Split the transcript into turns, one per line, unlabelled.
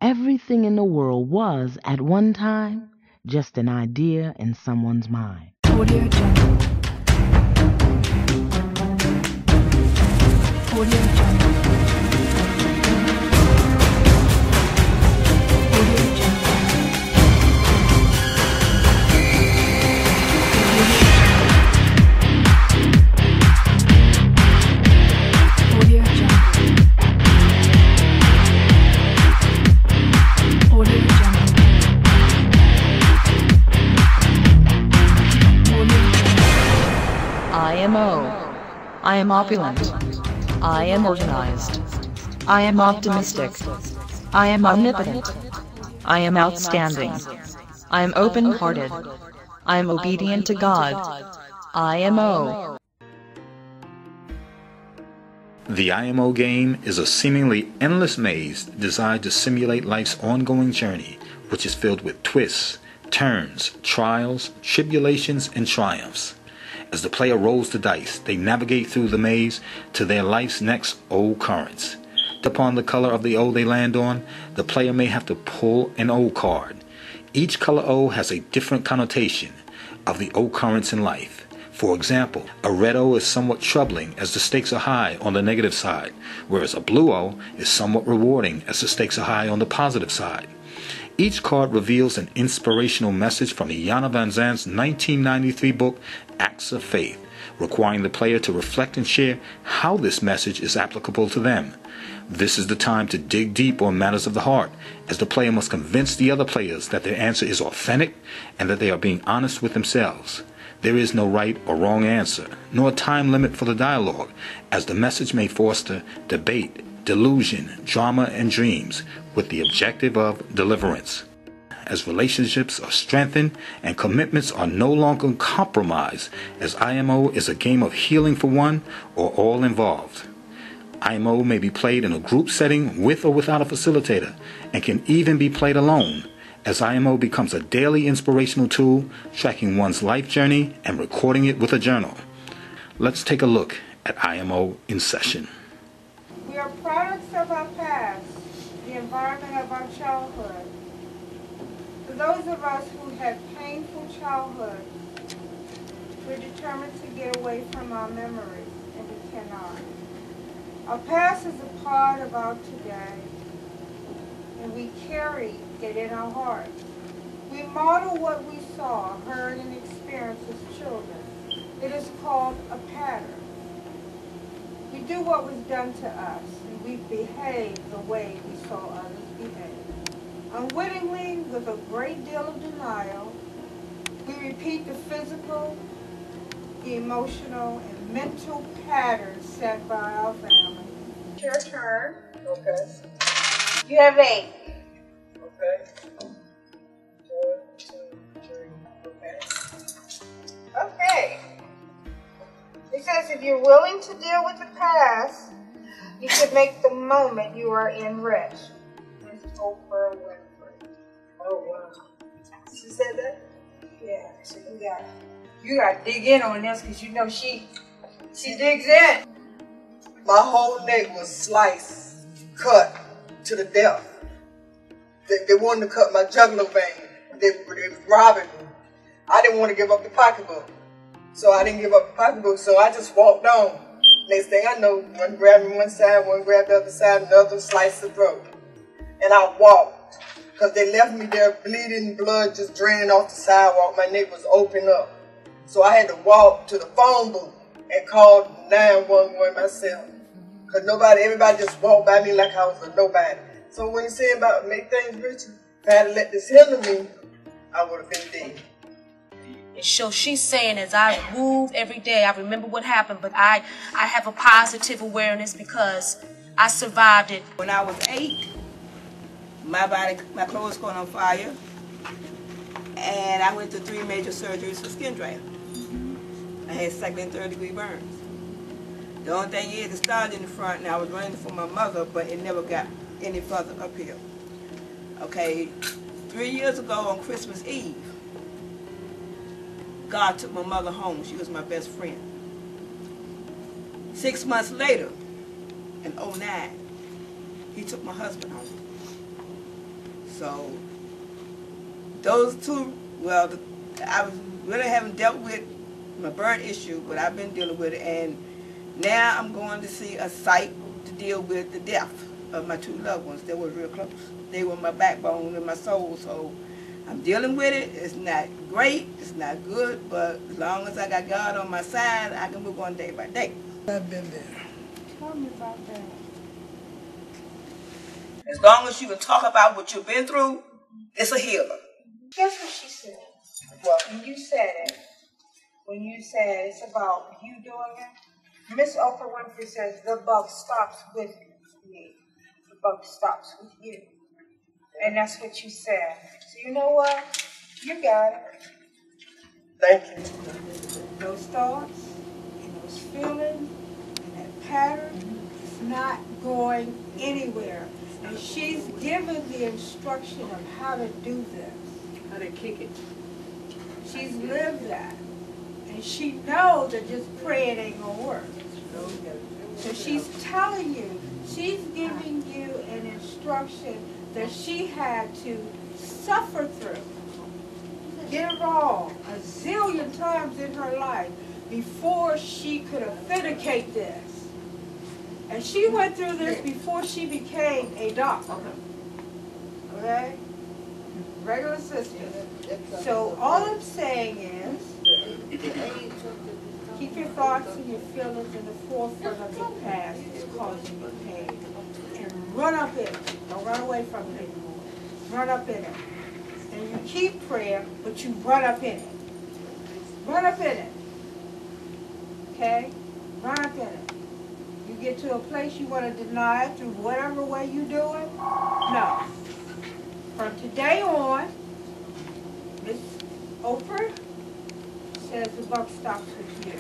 Everything in the world was, at one time, just an idea in someone's mind. Audio Jungle. Audio Jungle.
IAmO. I am opulent. I am organized. I am optimistic. I am omnipotent. I am outstanding. I am open-hearted. I am obedient to God. IAmO.
The IAmO game is a seemingly endless maze designed to simulate life's ongoing journey, which is filled with twists, turns, trials, tribulations, and triumphs. As the player rolls the dice, they navigate through the maze to their life's next occurrence. Upon the color of the O they land on, the player may have to pull an O card. Each color O has a different connotation of the occurrence in life. For example, a red O is somewhat troubling as the stakes are high on the negative side, whereas a blue O is somewhat rewarding as the stakes are high on the positive side. Each card reveals an inspirational message from Iyanla Vanzant's 1993 book, Acts of Faith, requiring the player to reflect and share how this message is applicable to them. This is the time to dig deep on matters of the heart, as the player must convince the other players that their answer is authentic and that they are being honest with themselves. There is no right or wrong answer, nor a time limit for the dialogue, as the message may foster debate, delusion, drama, and dreams, with the objective of deliverance. As relationships are strengthened and commitments are no longer compromised, as IAmO is a game of healing for one or all involved. IAmO may be played in a group setting with or without a facilitator, and can even be played alone, as IAmO becomes a daily inspirational tool, tracking one's life journey and recording it with a journal. Let's take a look at IAmO in session.
We are products of our past, the environment of our childhood. For those of us who had painful childhoods, we're determined to get away from our memories, and we cannot. Our past is a part of our today, and we carry it in our hearts. We model what we saw, heard, and experienced as children. It is called a pattern. We do what was done to us, and we behave the way we saw others behave. Unwittingly, with a great deal of denial, we repeat the physical, the emotional, and mental patterns set by our family. It's your turn.
Okay.
You have 8.
Okay. 1, 2, 3. Okay.
Okay. It says if you're willing to deal with the past, you should make the moment you are in rich. It's Oprah Winfrey.
Oh, wow. She said that?
Yeah, so you got to dig in on this because you know she digs in.
My whole neck was sliced, cut to the death. They wanted to cut my jugular vein. They was robbing me. I didn't want to give up the pocketbook. So I didn't give up the pocketbook, so I just walked on. Next thing I know, one grabbed me one side, one grabbed the other side, another sliced the throat. And I walked, because they left me there bleeding, blood just draining off the sidewalk. My neck was open up. So I had to walk to the phone booth and call 911 myself. Because everybody just walked by me like I was a nobody. So when he said about make things richer, if I had let this hinder me, I would have been dead.
So she's saying as I move every day, I remember what happened, but I have a positive awareness because I survived it.
When I was 8, my clothes caught on fire, and I went to 3 major surgeries for skin draft. I had second and third degree burns. The only thing is, it started in the front, and I was running for my mother, but it never got any further up here. Okay, 3 years ago on Christmas Eve, God took my mother home. She was my best friend. 6 months later, in '09, he took my husband home. So those two, well, I was really haven't dealt with my burn issue, but I've been dealing with it, and now I'm going to see a site to deal with the death of my two loved ones. They were real close. They were my backbone and my soul, so I'm dealing with it. It's not great, it's not good, but as long as I got God on my side, I can move on day by day.
I've been there.
Tell me about that.
As long as you can talk about what you've been through, it's a healer.
Guess what she said?
What?
When you said it, when you said it's about you doing it, Miss Oprah Winfrey says the buck stops with me. The buck stops with you. And that's what you said. So you know what? You got it.
Thank you.
Those thoughts and those feelings and that pattern is not going anywhere. And she's given the instruction of how to do this.
How to kick it.
She's lived that. And she knows that just praying ain't gonna work. So she's telling you, she's giving you an instruction that she had to suffer through. Get it wrong a zillion times in her life before she could authenticate this. And she went through this before she became a doctor. Okay? Regular sister. So all I'm saying is, keep your thoughts and your feelings in the forefront of your past that's causing you pain. And run up in it. Don't run away from it anymore. Run up in it. And you keep prayer, but you run up in it. Run up in it. Okay? Run up in it. You get to a place you want to deny it through whatever way you do it? No. From today on, Miss Oprah says the buck stops with you.